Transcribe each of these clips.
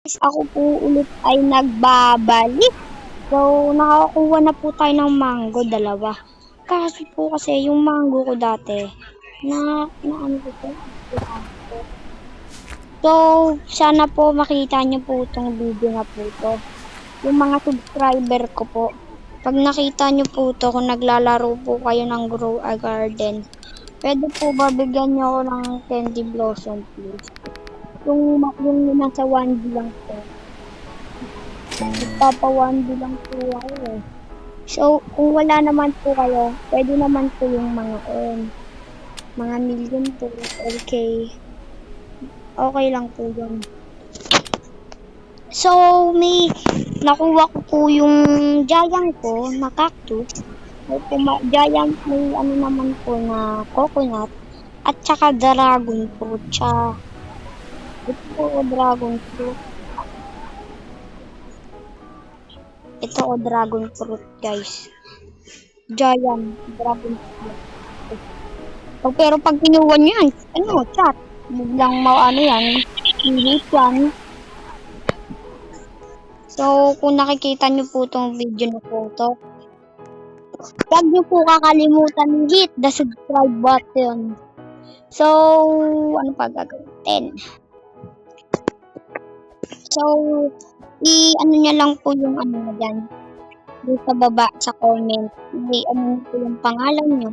Ako po ulit ay nagbabalik. So, nakakuha na po tayo ng mango, dalawa. Kasi yung mango ko dati, na ano ko po, so, sana po makita niyo po itong video na po ito. Yung mga subscriber ko po, pag nakita niyo po ito, kung naglalaro po kayo ng Grow a Garden, pwede po ba bigyan niyo ako ng candy blossom, please? Yung nasa 1G lang po. Nagpapa 1B lang po ako eh. So, kung wala naman po kayo, pwede naman po yung mga mga million po, LK. Okay lang po yun. So, may nakuha ko po yung giant ko na cactus. Giant may ano naman po na coconut at saka dragon fruit siya. Ito po dragon fruit. Ito dragon fruit guys. Giant dragon fruit. Pero pag kinuha nyo yan, chat. Biglang yan, delete yan. So, kung nakikita nyo po itong video na po ito, huwag nyo po kakalimutan hit the subscribe button. So, ano pa gagawin? So, ano nyo lang po yung dyan. Dito sa baba, sa comment. May po yung pangalan nyo.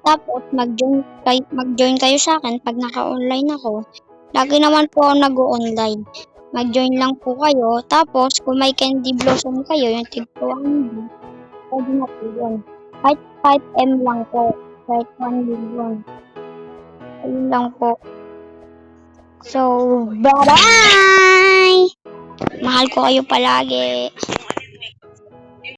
Tapos, mag-join kayo sa akin pag naka-online ako. Lagi naman po ako nag-online. Mag-join lang po kayo. Tapos, kung may candy blossom kayo, yung tig-200, pwede na po yun. Kahit 5M lang po. Kahit 1 million. Ayun lang po. So, bye-bye! Mahal ko kayo palagi.